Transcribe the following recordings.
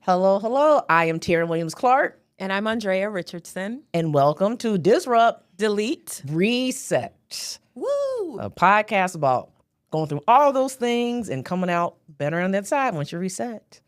Hello, hello. I am Taryn Williams-Clark. And I'm Andréa Richardson. And welcome to Disrupt, Delete, Reset. Woo! A podcast about going through all those things and coming out better on that side once you reset.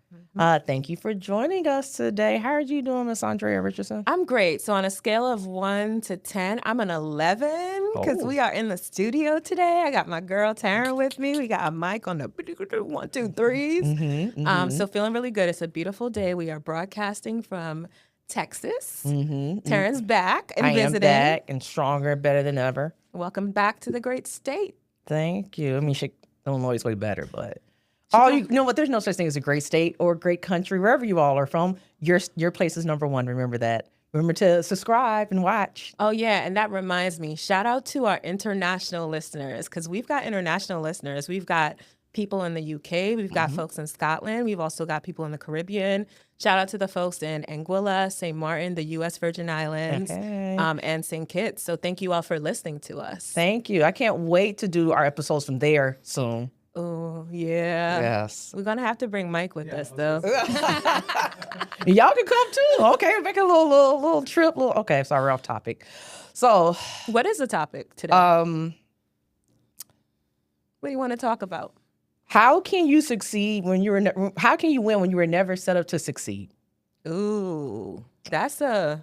Thank you for joining us today. How are you doing, Miss Andréa Richardson? I'm great. So on a scale of 1 to 10, I'm an 11 because we are in the studio today. I got my girl Taryn with me. We got a mic on the 1, 2, 3s. So feeling really good. It's a beautiful day. We are broadcasting from Texas. Taryn's back and visiting. I am back and stronger, better than ever. Welcome back to the great state. Thank you. I mean, Illinois is way better, but... you know what? There's no such thing as a great state or a great country. Wherever you all are from, your place is number one. Remember that. Remember to subscribe and watch. Oh, yeah. And that reminds me, shout out to our international listeners, because we've got international listeners. We've got people in the UK. We've got folks in Scotland. We've also got people in the Caribbean. Shout out to the folks in Anguilla, St. Martin, the U.S. Virgin Islands, and St. Kitts. So thank you all for listening to us. Thank you. I can't wait to do our episodes from there soon. Oh, yeah. Yes. We're going to have to bring Mike with us, though. Y'all can come, too. Okay, make a little trip. Okay, sorry, we're off topic. So. What is the topic today? What do you want to talk about? How can you succeed how can you win when you were never set up to succeed? Ooh, we're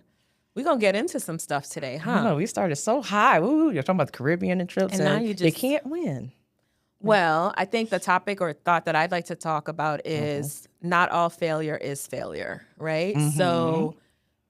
going to get into some stuff today, huh? No, we started so high. Ooh, you're talking about the Caribbean and trips, and now they can't win. Well, I think the topic or thought that I'd like to talk about is not all failure is failure, right? So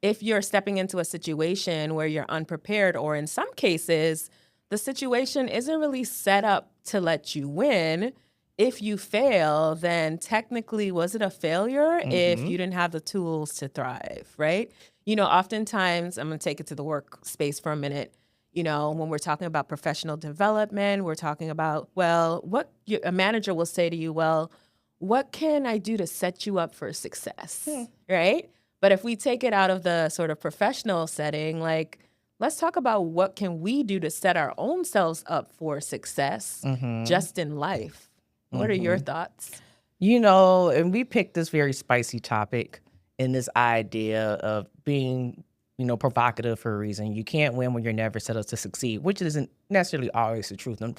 if you're stepping into a situation where you're unprepared, or in some cases, the situation isn't really set up to let you win, if you fail, then technically, was it a failure if you didn't have the tools to thrive, right? You know, oftentimes, I'm going to take it to the workspace for a minute. You know, when we're talking about professional development, we're talking about, a manager will say to you, well, what can I do to set you up for success, right? But if we take it out of the sort of professional setting, like, let's talk about what can we do to set our own selves up for success just in life. What are your thoughts? You know, and we picked this very spicy topic in this idea of being provocative for a reason. You can't win when you're never set up to succeed, which isn't necessarily always the truth. And,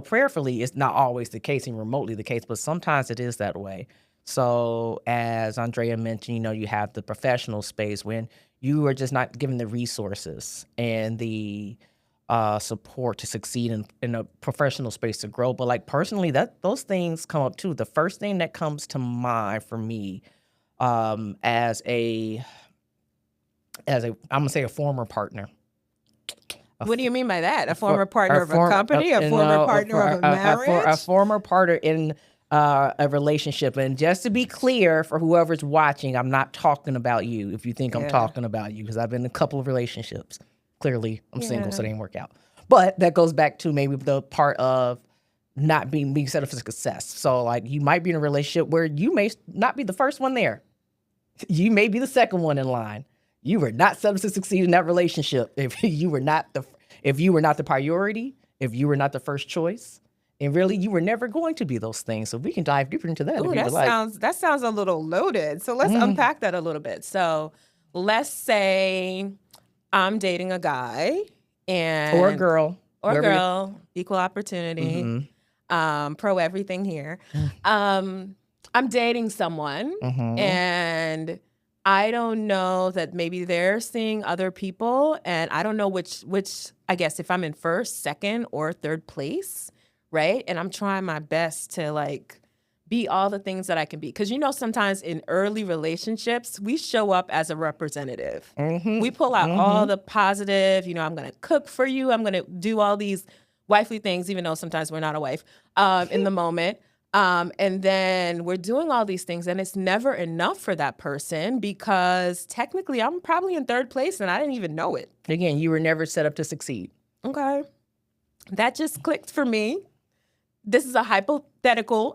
prayerfully, it's not always the case and remotely the case, but sometimes it is that way. So as Andréa mentioned, you have the professional space when you are just not given the resources and the support to succeed in a professional space to grow. But like personally, those things come up too. The first thing that comes to mind for me as I'm gonna say a former partner. What do you mean by that? A former partner of a company? A former partner of a marriage? A former partner in a relationship. And just to be clear, for whoever's watching, I'm not talking about you if you think I'm talking about you, because I've been in a couple of relationships. Clearly, I'm single, so it didn't work out. But that goes back to maybe the part of not being set up for success. So like you might be in a relationship where you may not be the first one there. You may be the second one in line. You were not set up to succeed in that relationship if you were not the priority, if you were not the first choice, and really you were never going to be those things. So we can dive deeper into that. Ooh, that sounds a little loaded. So let's unpack that a little bit. So let's say I'm dating a guy or a girl, equal opportunity, pro everything here. I'm dating someone and I don't know that maybe they're seeing other people, and I don't know which I guess if I'm in first, second, or third place, right? And I'm trying my best to like be all the things that I can be. Because sometimes in early relationships, we show up as a representative. We pull out all the positive, I'm going to cook for you. I'm going to do all these wifely things, even though sometimes we're not a wife in the moment. And then we're doing all these things, and it's never enough for that person because technically I'm probably in third place and I didn't even know it. Again, you were never set up to succeed. Okay. That just clicked for me. This is a hypothetical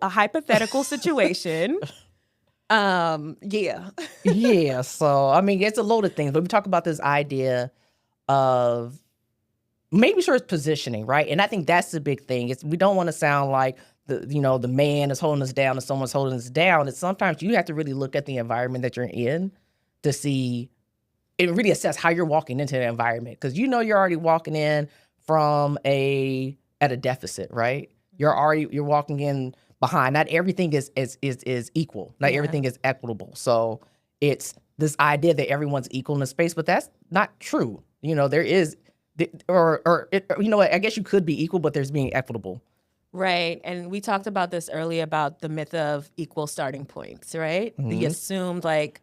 situation. Yeah. Yeah. So, I mean, it's a load of things, but we talk about this idea of maybe sort of positioning, right? And I think that's the big thing. We don't want to sound like the man is holding us down and someone's holding us down. It's sometimes you have to really look at the environment that you're in to see and really assess how you're walking into the environment, because you're already walking in from at a deficit, right? You're walking in behind. Not everything is equal. Not everything is equitable. So it's this idea that everyone's equal in the space, but that's not true. There is, I guess you could be equal, but there's being equitable. Right. And we talked about this earlier about the myth of equal starting points, right? The assumed like,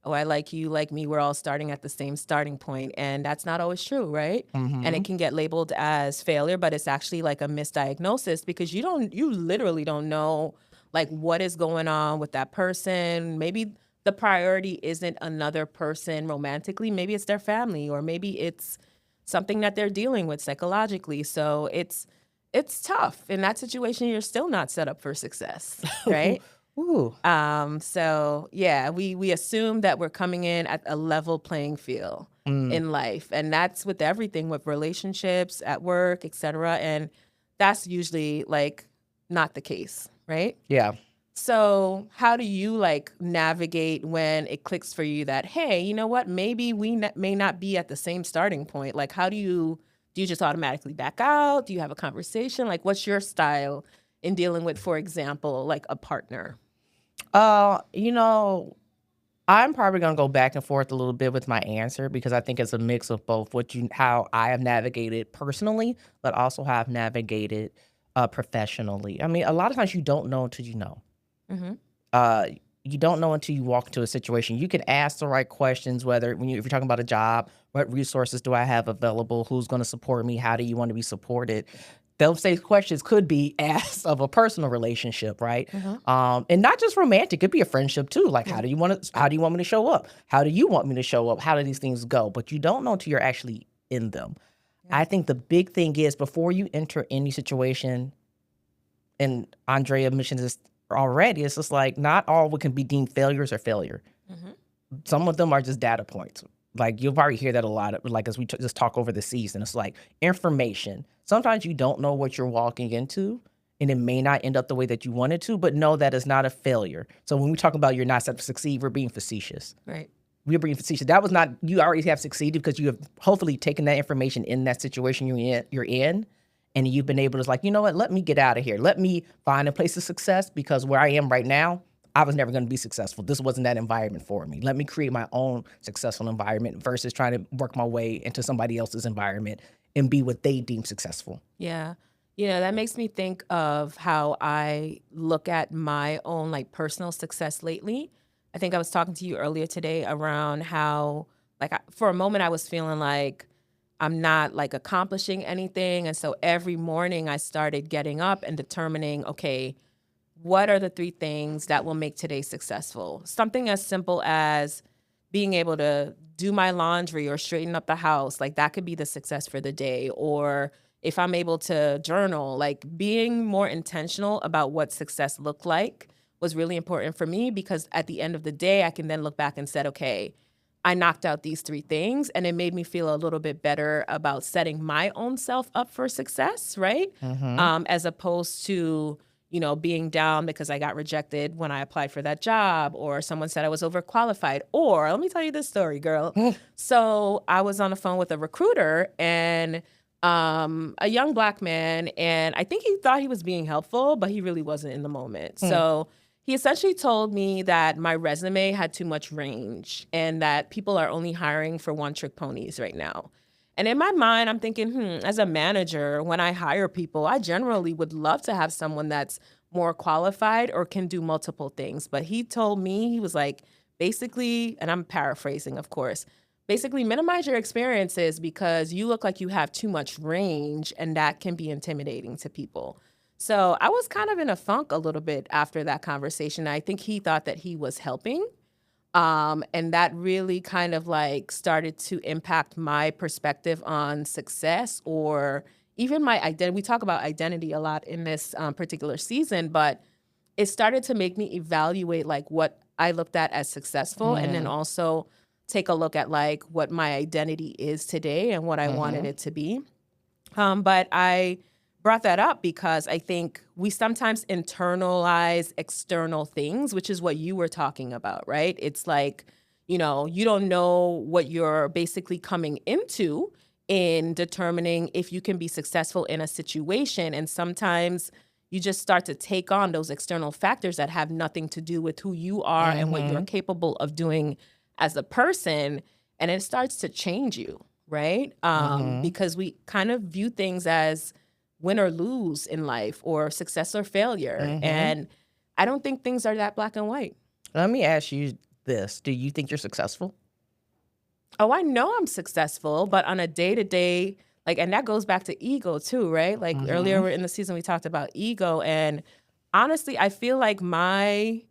oh, I like you, like me, we're all starting at the same starting point. And that's not always true, right? And it can get labeled as failure, but it's actually like a misdiagnosis, because you literally don't know like what is going on with that person. Maybe the priority isn't another person romantically. Maybe it's their family, or maybe it's something that they're dealing with psychologically. So it's tough. In that situation, you're still not set up for success, right? Ooh. So yeah, we assume that we're coming in at a level playing field in life. And that's with everything, with relationships, at work, etc. And that's usually like not the case, right? Yeah. So how do you like navigate when it clicks for you that, hey, you know what, maybe we may not be at the same starting point? Like, how do you just automatically back out? Do you have a conversation? Like, what's your style in dealing with, for example, like a partner? I'm probably gonna go back and forth a little bit with my answer, because I think it's a mix of both how I have navigated personally, but also how I've navigated professionally. I mean, a lot of times you don't know until you know. You don't know until you walk into a situation. You can ask the right questions, if you're talking about a job, what resources do I have available? Who's going to support me? How do you want to be supported? Those same questions could be asked of a personal relationship, right? And not just romantic. It could be a friendship too. Like, how do you want me to show up? How do you want me to show up? How do these things go? But you don't know until you're actually in them. I think the big thing is, before you enter any situation, and Andréa mentioned this already, it's just like, not all what can be deemed failures are failure. Some of them are just data points. Like, you'll probably hear that a lot, like, as we just talk over the season. It's like information. Sometimes you don't know what you're walking into, and it may not end up the way that you wanted to, but know that it's not a failure. So when we talk about you're not set to succeed, we're being facetious. Right. We're being facetious. That was not, you already have succeeded, because you have hopefully taken that information in that situation you're in, and you've been able to, like, you know what, let me get out of here. Let me find a place of success, because where I am right now, I was never going to be successful. This wasn't that environment for me. Let me create my own successful environment versus trying to work my way into somebody else's environment and be what they deem successful. Yeah. That makes me think of how I look at my own like personal success lately. I think I was talking to you earlier today around how, like, for a moment I was feeling like I'm not like accomplishing anything. And so every morning I started getting up and determining, okay, what are the 3 things that will make today successful? Something as simple as being able to do my laundry or straighten up the house, like that could be the success for the day. Or if I'm able to journal, like being more intentional about what success looked like was really important for me, because at the end of the day, I can then look back and said, okay, I knocked out these 3 things, and it made me feel a little bit better about setting my own self up for success, right? As opposed to, being down because I got rejected when I applied for that job, or someone said I was overqualified. Or let me tell you this story, girl. So I was on the phone with a recruiter, and a young Black man, and I think he thought he was being helpful, but he really wasn't in the moment. So he essentially told me that my resume had too much range and that people are only hiring for one-trick ponies right now. And in my mind, I'm thinking, as a manager, when I hire people, I generally would love to have someone that's more qualified or can do multiple things. But he told me, he was like, basically, and I'm paraphrasing, of course, basically minimize your experiences because you look like you have too much range, and that can be intimidating to people. So I was kind of in a funk a little bit after that conversation. I think he thought that he was helping. And that really kind of like started to impact my perspective on success, or even my identity. We talk about identity a lot in this particular season, but it started to make me evaluate like what I looked at as successful, and then also take a look at like what my identity is today and what I wanted it to be. But I brought that up because I think we sometimes internalize external things, which is what you were talking about, right? It's like, you don't know what you're basically coming into in determining if you can be successful in a situation. And sometimes you just start to take on those external factors that have nothing to do with who you are and what you're capable of doing as a person. And it starts to change you, right? Because we kind of view things as win or lose in life or success or failure. And I don't think things are that black and white. Let me ask you this. Do you think you're successful? Oh, I know I'm successful, but on a day-to-day, and that goes back to ego too, right? Like earlier in the season, we talked about ego. And honestly, I feel like I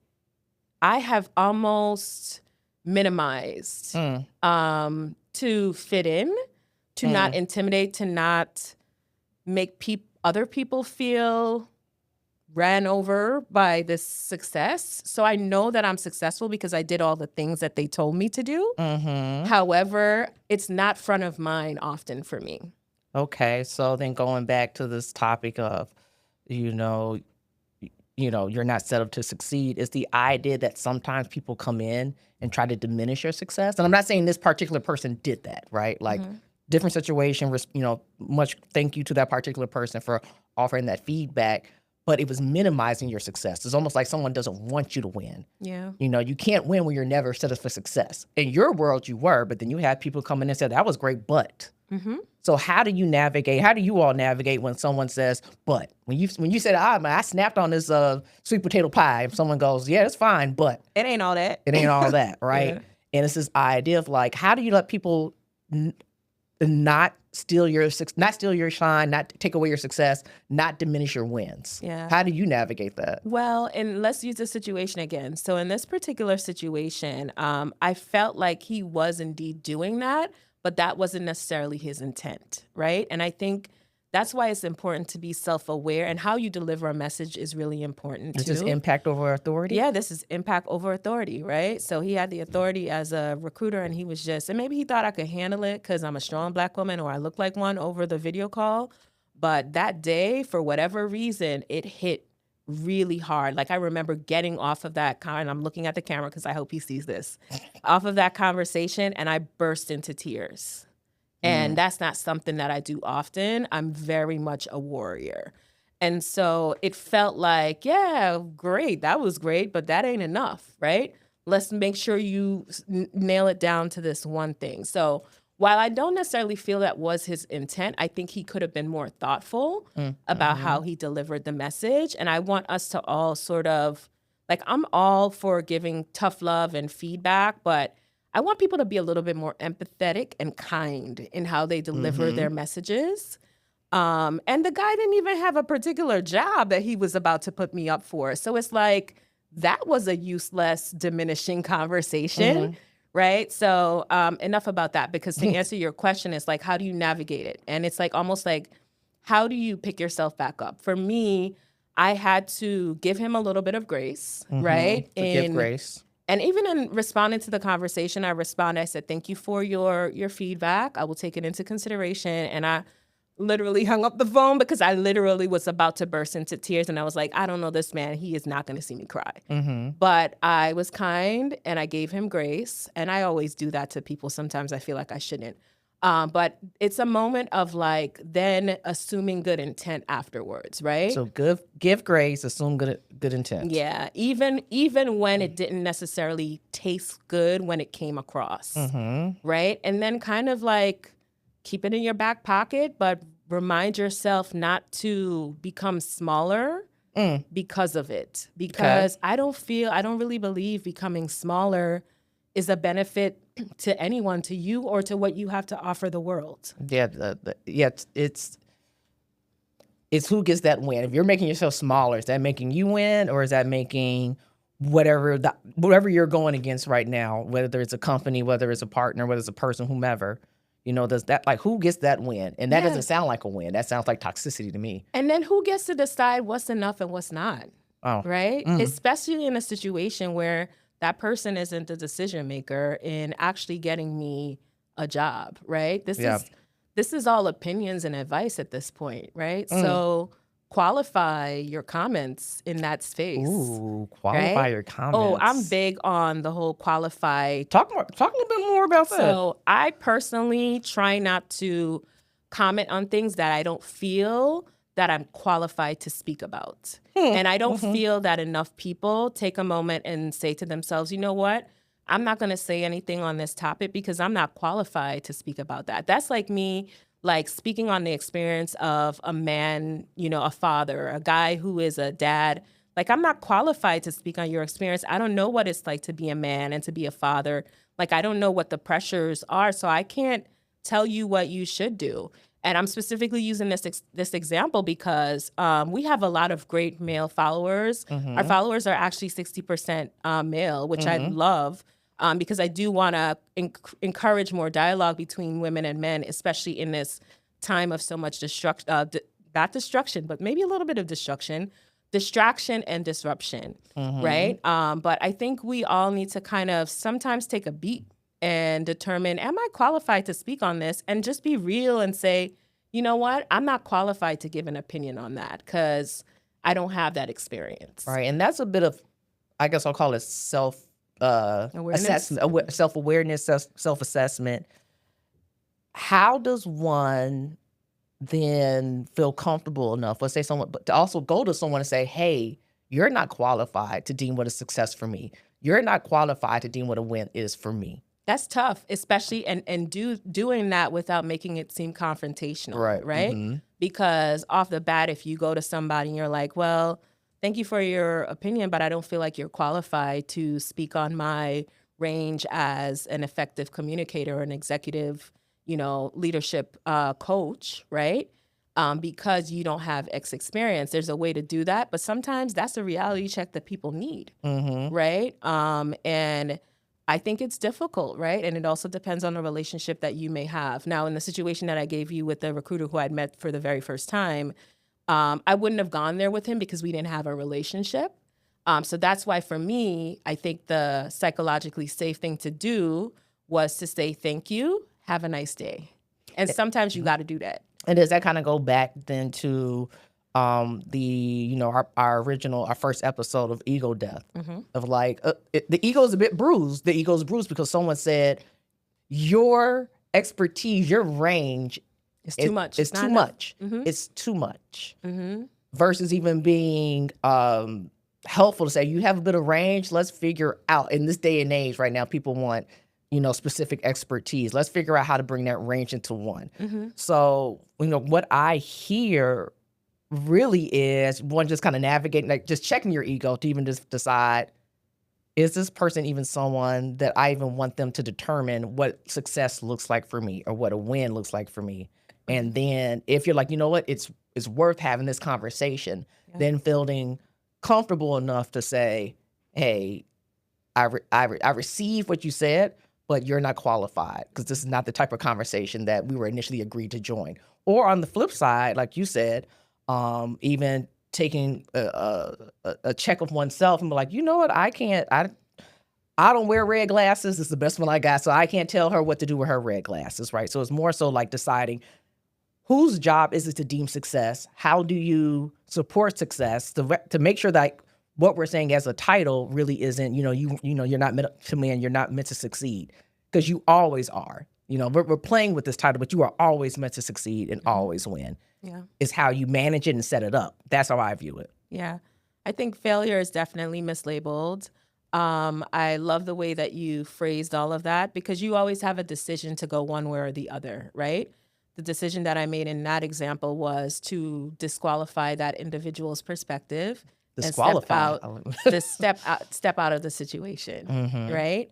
have almost minimized to fit in, to not intimidate, to not make other people feel ran over by this success. So I know that I'm successful because I did all the things that they told me to do. However, it's not front of mind often for me. Okay, so then going back to this topic of, you're not set up to succeed, is the idea that sometimes people come in and try to diminish your success. And I'm not saying this particular person did that, right? Like different situation, much thank you to that particular person for offering that feedback, but it was minimizing your success. It's almost like someone doesn't want you to win. Yeah. You can't win when you're never set up for success. In your world, you were, but then you had people come in and say, that was great, but. So how do you all navigate when someone says, but? When you said, I snapped on this sweet potato pie, if someone goes, yeah, it's fine, but. It ain't all that. It ain't all that, right? Yeah. And it's this idea of like, how do you let people not steal your shine, not take away your success, not diminish your wins? Yeah. How do you navigate that? Well, and let's use the situation again. So in this particular situation, I felt like he was indeed doing that, but that wasn't necessarily his intent, right? And I think that's why it's important to be self-aware, and how you deliver a message is really important too. This is impact over authority? Yeah, this is impact over authority, right? So he had the authority as a recruiter, and and maybe he thought I could handle it because I'm a strong Black woman or I look like one over the video call. But that day, for whatever reason, it hit really hard. Like I remember getting off of that and I'm looking at the camera because I hope he sees this, off of that conversation, and I burst into tears. And that's not something that I do often. I'm very much a warrior. And so it felt like, yeah, great. That was great, but that ain't enough, right? Let's make sure you nail it down to this one thing. So while I don't necessarily feel that was his intent, I think he could have been more thoughtful about how he delivered the message. And I want us to all sort of, I'm all for giving tough love and feedback, but I want people to be a little bit more empathetic and kind in how they deliver their messages. And the guy didn't even have a particular job that he was about to put me up for. So it's like, that was a useless, diminishing conversation, right? So enough about that, because to answer your question, it's like, how do you navigate it? And it's like, almost like, how do you pick yourself back up? For me, I had to give him a little bit of grace, right? Give grace. And even in responding to the conversation, I said, thank you for your feedback. I will take it into consideration. And I literally hung up the phone because I literally was about to burst into tears. And I was like, I don't know this man. He is not going to see me cry. But I was kind and I gave him grace. And I always do that to people. Sometimes I feel like I shouldn't. But it's a moment of then assuming good intent afterwards, right? So give grace, assume good intent. Yeah, even when it didn't necessarily taste good when it came across, right? And then kind of keep it in your back pocket, but remind yourself not to become smaller because of it. Because I don't really believe becoming smaller is a benefit to anyone, to you, or to what you have to offer the world. Yeah, it's who gets that win. If you're making yourself smaller, is that making you win, or is that making whatever you're going against right now, whether it's a company, whether it's a partner, whether it's a person, whomever, does that, who gets that win? And that doesn't sound like a win. That sounds like toxicity to me. And then who gets to decide what's enough and what's not? Oh. Right? Especially in a situation where that person isn't the decision maker in actually getting me a job, right? This this is all opinions and advice at this point, right? So qualify your comments in that space. Ooh, qualify right? your Oh, I'm comments. big on the whole qualify. Talk a little bit more about that. So I personally try not to comment on things that I don't feel that I'm qualified to speak about. And I don't feel that enough people take a moment and say to themselves, you know what? I'm not going to say anything on this topic because I'm not qualified to speak about that. That's like me, like speaking on the experience of a man, you know, a father, a guy who is a dad. Like, I'm not qualified to speak on your experience. I don't know what it's like to be a man and to be a father. Like, I don't know what the pressures are, so I can't tell you what you should do. And I'm specifically using this example because we have a lot of great male followers. Our followers are actually 60% male, which I love because I do want to encourage more dialogue between women and men, especially in this time of so much destruction, not destruction, but maybe a little bit of distraction and disruption, right? But I think we all need to kind of sometimes take a beat and determine, am I qualified to speak on this? And just be real and say, you know what? I'm not qualified to give an opinion on that because I don't have that experience. Right. And that's a bit of, I guess I'll call it assessment, self-awareness, self-assessment. How does one then feel comfortable enough, let's say someone, but to also go to someone and say, hey, you're not qualified to deem what a success for me. You're not qualified to deem what a win is for me. That's tough, especially and doing that without making it seem confrontational, right? Because off the bat, if you go to somebody and you're like, well, thank you for your opinion, but I don't feel like you're qualified to speak on my range as an effective communicator or an executive, you know, leadership coach, right? Because you don't have X experience. There's a way to do that, but sometimes that's a reality check that people need, right? And I think it's difficult, right? And it also depends on the relationship that you may have. Now, in the situation that I gave you with the recruiter who I'd met for the very first time, I wouldn't have gone there with him because we didn't have a relationship. So that's why for me, I think the psychologically safe thing to do was to say, thank you, have a nice day. And sometimes you got to do that. And does that kind of go back then to our first episode of ego death, of like, the ego is a bit bruised. The ego is bruised because someone said your expertise, your range It's too much. It's too much. It's too much. Versus even being helpful to say, you have a bit of range, let's figure out, in this day and age right now, people want, specific expertise. Let's figure out how to bring that range into one. So, what I hear really is one just kind of navigating, like just checking your ego to even just decide, is this person even someone that I even want them to determine what success looks like for me or what a win looks like for me? And then if you're like, you know what, it's worth having this conversation, then feeling comfortable enough to say, hey, I received what you said, but you're not qualified because this is not the type of conversation that we were initially agreed to join. Or on the flip side, like you said, even taking a check of oneself and be like, you know what, I don't wear red glasses. It's the best one I got, so I can't tell her what to do with her red glasses, right? So it's more so like deciding whose job is it to deem success? How do you support success to make sure that what we're saying as a title really isn't, you're not meant to me and you're not meant to succeed, because you always are. We're playing with this title, but you are always meant to succeed and always win. Yeah. It's how you manage it and set it up. That's how I view it. Yeah. I think failure is definitely mislabeled. I love the way that you phrased all of that, because you always have a decision to go one way or the other, right? The decision that I made in that example was to disqualify that individual's perspective and step out of the situation, right?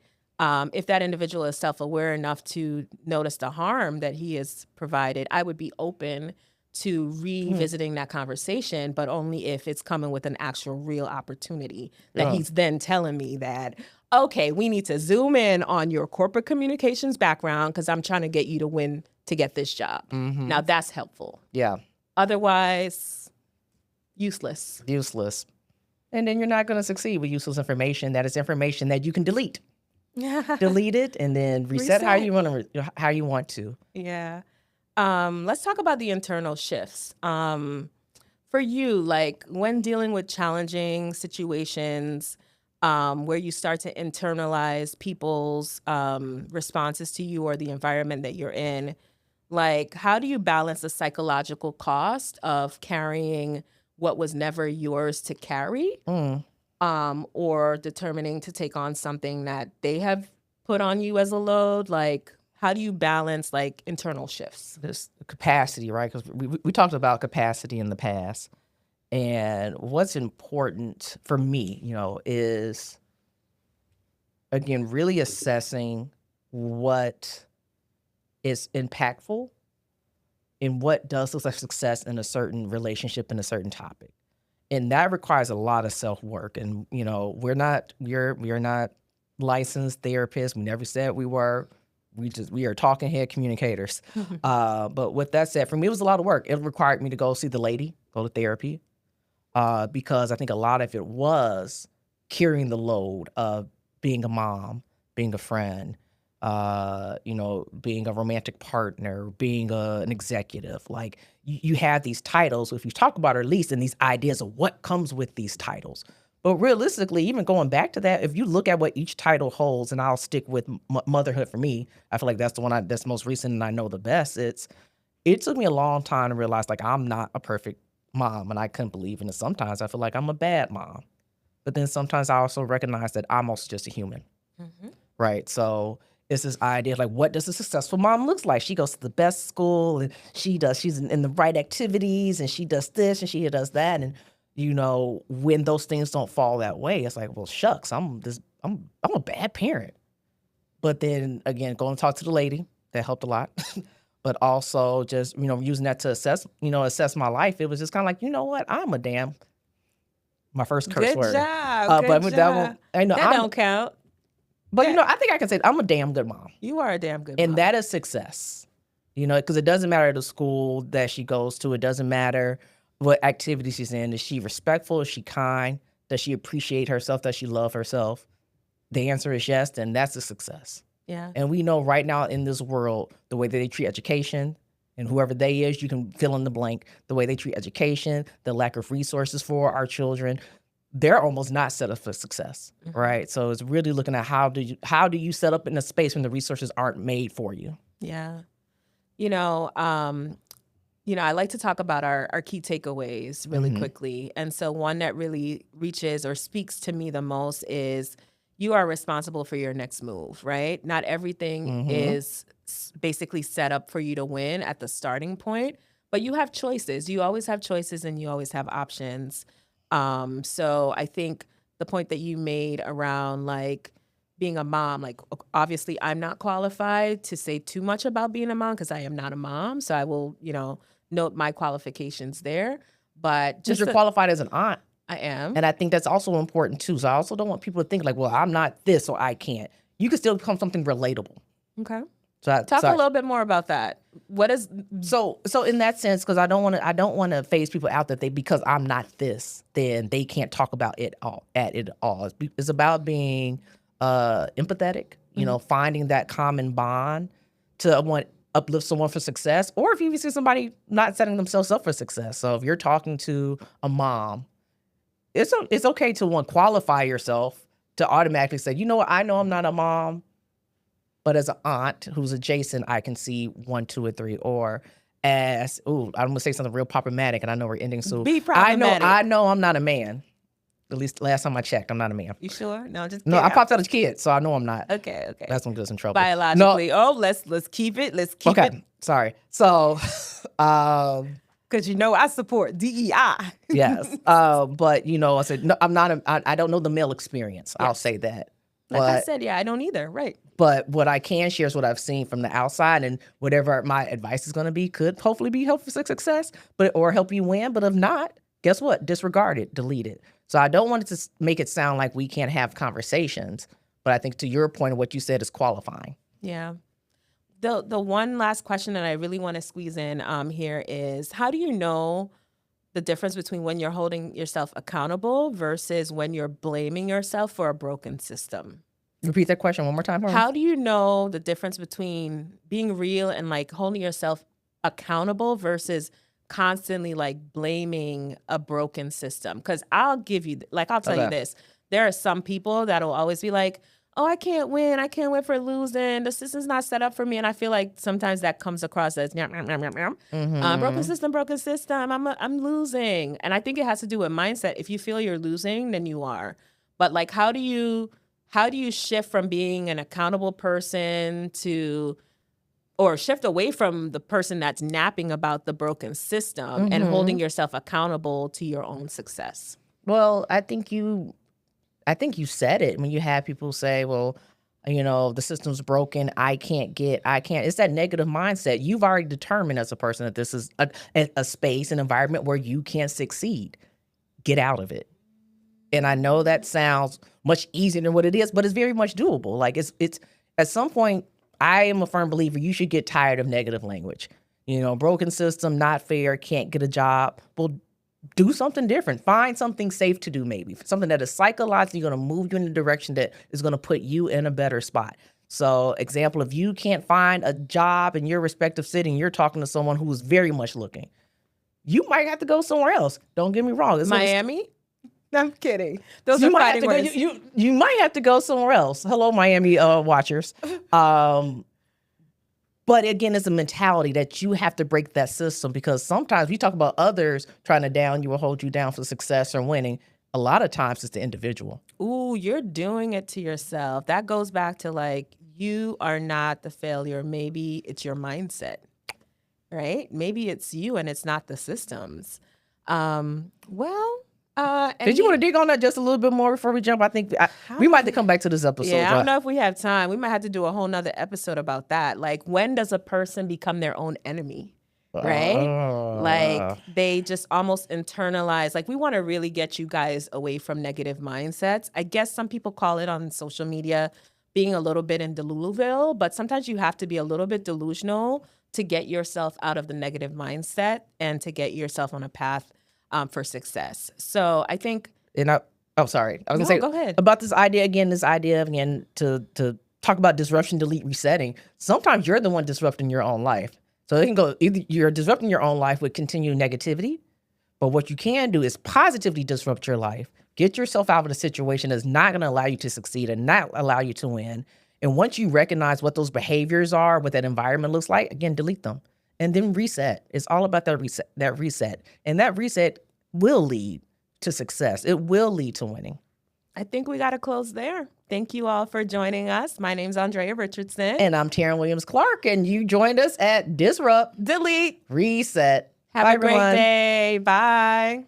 If that individual is self-aware enough to notice the harm that he has provided, I would be open to revisiting that conversation, but only if it's coming with an actual real opportunity that he's then telling me that, okay, we need to zoom in on your corporate communications background because I'm trying to get you to win to get this job. Now that's helpful. Yeah. Otherwise, useless. And then you're not going to succeed with useless information. That is information that you can delete. Delete it and then reset. how you want to. Yeah. Let's talk about the internal shifts. For you, like when dealing with challenging situations, where you start to internalize people's responses to you or the environment that you're in, like how do you balance the psychological cost of carrying what was never yours to carry, Mm. or determining to take on something that they have put on you as a load? Like, how do you balance like internal shifts? This capacity, right? Because we talked about capacity in the past. And what's important for me, is again, really assessing what is impactful and what does look like success in a certain relationship in a certain topic. And that requires a lot of self-work. And, we're not licensed therapists. We never said we were. We are talking head communicators. But with that said, for me, it was a lot of work. It required me to go see the lady, go to therapy, because I think a lot of it was carrying the load of being a mom, being a friend, being a romantic partner, being an executive. Like you have these titles, if you talk about it, at least, and these ideas of what comes with these titles. But realistically, even going back to that, if you look at what each title holds, and I'll stick with motherhood for me, I feel like that's the one that's most recent and I know the best. It took me a long time to realize like I'm not a perfect mom, and I couldn't believe in it. Sometimes I feel like I'm a bad mom, but then sometimes I also recognize that I'm also just a human, right? So it's this idea of like, what does a successful mom looks like? She goes to the best school, and she's in the right activities, and she does this and she does that, and when those things don't fall that way, it's like, well, shucks, I'm a bad parent. But then again, going to talk to the lady, that helped a lot. But also just, using that to assess my life. It was just kind of like, you know what? I'm a damn, my first curse Good word. job. But Good that job. one, I know, That don't count. but I think I can say I'm a damn good mom. You are a damn good And mom. that is success, because it doesn't matter the school that she goes to. It doesn't matter what activity she's in. Is she respectful? Is she kind? Does she appreciate herself? Does she love herself? The answer is yes, then that's a success. Yeah. And we know right now in this world, the way that they treat education, and whoever they is, you can fill in the blank, the way they treat education, the lack of resources for our children, they're almost not set up for success, right? So it's really looking at how do you set up in a space when the resources aren't made for you? Yeah. I like to talk about our key takeaways really quickly. And so one that really reaches or speaks to me the most is you are responsible for your next move, right? Not everything is basically set up for you to win at the starting point, but you have choices. You always have choices and you always have options. So I think the point that you made around like being a mom, like obviously I'm not qualified to say too much about being a mom because I am not a mom. So I will, note my qualifications there. But Just just you're qualified as an aunt. I am. And I think that's also important too. So I also don't want people to think like, well, I'm not this, so I can't. You can still become something relatable. Okay. So Talk a little bit more about that. What is so in that sense, because I don't want to phase people out that because I'm not this, then they can't talk about it all. It's about being empathetic. Finding that common bond to uplift someone for success, or if you see somebody not setting themselves up for success. So if you're talking to a mom, it's okay to qualify yourself to automatically say, you know what, I know I'm not a mom, but as an aunt who's adjacent, I can see 1, 2, or 3. Or as I'm gonna say something real problematic, and I know we're ending soon. Be problematic. I know I'm not a man. At least last time I checked, I'm not a man. You sure? No, just No, I popped out as a kid, so I know I'm not. Okay. That's when it gets in trouble. Biologically. No. Let's keep it. Let's keep it. Okay, sorry. So, because I support DEI. yes. But I said no, I'm not. I don't know the male experience. Yes. I'll say that. Like I said, I don't either. Right. But what I can share is what I've seen from the outside, and whatever my advice is going to be could hopefully be helpful for success, or help you win. But if not, guess what? Disregard it, delete it. So I don't want it to make it sound like we can't have conversations, but I think to your point of what you said is qualifying. Yeah. The one last question that I really want to squeeze in here is, how do you know the difference between when you're holding yourself accountable versus when you're blaming yourself for a broken system? Repeat that question one more time for me. How do you know the difference between being real and like holding yourself accountable versus constantly like blaming a broken system. Because I'll give you, like, I'll tell you this. There are some people that will always be like, oh, I can't win. I can't win for losing. The system's not set up for me. And I feel like sometimes that comes across as broken system. I'm losing. And I think it has to do with mindset. If you feel you're losing, then you are. But like, how do you shift from being an accountable person to, or shift away from the person that's napping about the broken system and holding yourself accountable to your own success? Well, I think you said it when you have people say, well, the system's broken. I can't. It's that negative mindset. You've already determined as a person that this is a space, an environment where you can't succeed. Get out of it. And I know that sounds much easier than what it is, but it's very much doable. Like it's at some point, I am a firm believer you should get tired of negative language. Broken system, not fair, can't get a job. Well, do something different. Find something safe to do, maybe. Something that is psychologically going to move you in a direction that is going to put you in a better spot. So, example, if you can't find a job in your respective city and you're talking to someone who's very much looking, you might have to go somewhere else. Don't get me wrong. Miami? I'm kidding. Those are fighting words. You might have to go somewhere else. Hello, Miami watchers. But again, it's a mentality that you have to break that system, because sometimes we talk about others trying to down you or hold you down for success or winning. A lot of times it's the individual. Ooh, you're doing it to yourself. That goes back to like, you are not the failure. Maybe it's your mindset, right? Maybe it's you and it's not the systems. Did you want to dig on that just a little bit more before we jump? I think we might have to come back to this episode. Yeah, I don't know if we have time. We might have to do a whole nother episode about that. Like, when does a person become their own enemy? Right? Like, they just almost internalize. Like, we want to really get you guys away from negative mindsets. I guess some people call it on social media being a little bit in Deluluville, but sometimes you have to be a little bit delusional to get yourself out of the negative mindset and to get yourself on a path for success. So I think, sorry. I was gonna say, go ahead. About this idea to talk about disruption, delete, resetting. Sometimes you're the one disrupting your own life. So it can go either you're disrupting your own life with continued negativity, but what you can do is positively disrupt your life. Get yourself out of a situation that's not going to allow you to succeed and not allow you to win. And once you recognize what those behaviors are, what that environment looks like, again, delete them. And then reset. It's all about that reset. And that reset will lead to success. It will lead to winning. I think we got to close there. Thank you all for joining us. My name's Andréa Richardson. And I'm Taryn Williams-Clark. And you joined us at Disrupt, Delete, Reset. Have Bye, a great everyone. day. Bye.